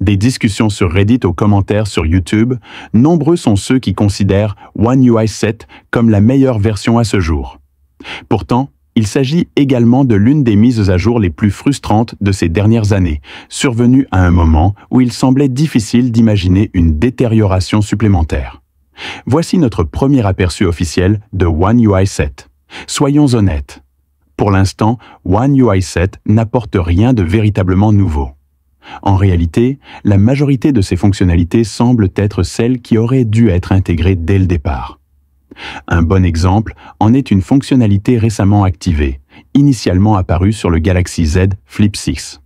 Des discussions sur Reddit aux commentaires sur YouTube, nombreux sont ceux qui considèrent One UI 7 comme la meilleure version à ce jour. Pourtant, il s'agit également de l'une des mises à jour les plus frustrantes de ces dernières années, survenue à un moment où il semblait difficile d'imaginer une détérioration supplémentaire. Voici notre premier aperçu officiel de One UI 7. Soyons honnêtes. Pour l'instant, One UI 7 n'apporte rien de véritablement nouveau. En réalité, la majorité de ces fonctionnalités semblent être celles qui auraient dû être intégrées dès le départ. Un bon exemple en est une fonctionnalité récemment activée, initialement apparue sur le Galaxy Z Flip 6.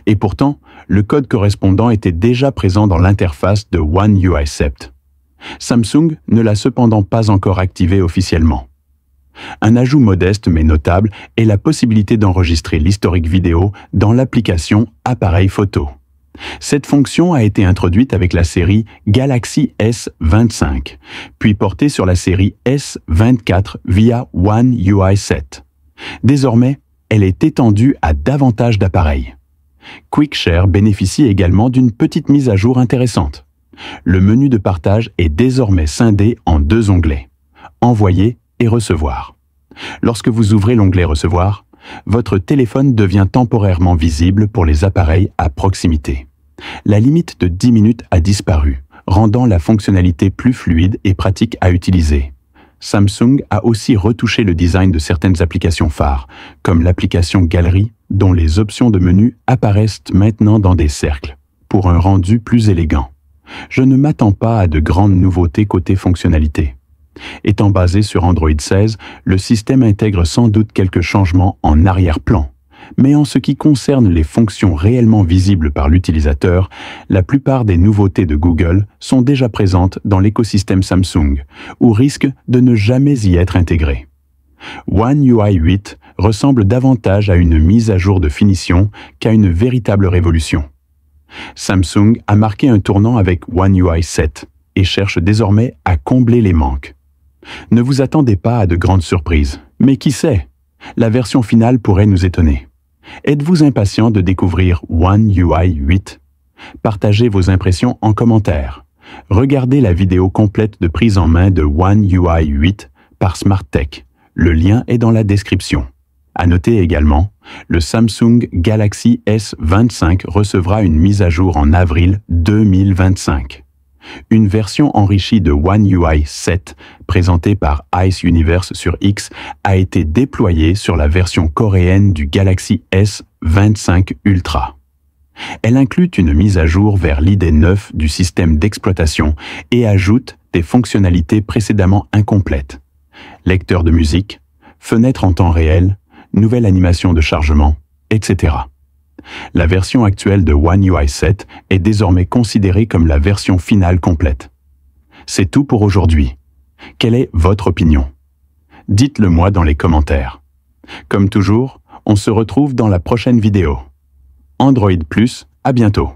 Et pourtant, le code correspondant était déjà présent dans l'interface de One UI 7. Samsung ne l'a cependant pas encore activé officiellement. Un ajout modeste mais notable est la possibilité d'enregistrer l'historique vidéo dans l'application Appareil photo. Cette fonction a été introduite avec la série Galaxy S25, puis portée sur la série S24 via One UI 7. Désormais, elle est étendue à davantage d'appareils. QuickShare bénéficie également d'une petite mise à jour intéressante. Le menu de partage est désormais scindé en deux onglets, Envoyer et Recevoir. Lorsque vous ouvrez l'onglet Recevoir, votre téléphone devient temporairement visible pour les appareils à proximité. La limite de 10 minutes a disparu, rendant la fonctionnalité plus fluide et pratique à utiliser. Samsung a aussi retouché le design de certaines applications phares, comme l'application Galerie, dont les options de menu apparaissent maintenant dans des cercles, pour un rendu plus élégant. Je ne m'attends pas à de grandes nouveautés côté fonctionnalité. Étant basé sur Android 16, le système intègre sans doute quelques changements en arrière-plan. Mais en ce qui concerne les fonctions réellement visibles par l'utilisateur, la plupart des nouveautés de Google sont déjà présentes dans l'écosystème Samsung, ou risquent de ne jamais y être intégrées. One UI 8 ressemble davantage à une mise à jour de finition qu'à une véritable révolution. Samsung a marqué un tournant avec One UI 7 et cherche désormais à combler les manques. Ne vous attendez pas à de grandes surprises, mais qui sait, la version finale pourrait nous étonner. Êtes-vous impatient de découvrir One UI 8? Partagez vos impressions en commentaire. Regardez la vidéo complète de prise en main de One UI 8 par SmartTech. Le lien est dans la description. À noter également, le Samsung Galaxy S25 recevra une mise à jour en avril 2025. Une version enrichie de One UI 7, présentée par Ice Universe sur X, a été déployée sur la version coréenne du Galaxy S25 Ultra. Elle inclut une mise à jour vers l'ID9 du système d'exploitation et ajoute des fonctionnalités précédemment incomplètes. Lecteur de musique, fenêtre en temps réel, nouvelle animation de chargement, etc. La version actuelle de One UI 7 est désormais considérée comme la version finale complète. C'est tout pour aujourd'hui. Quelle est votre opinion? Dites-le moi dans les commentaires. Comme toujours, on se retrouve dans la prochaine vidéo. Android Plus, à bientôt.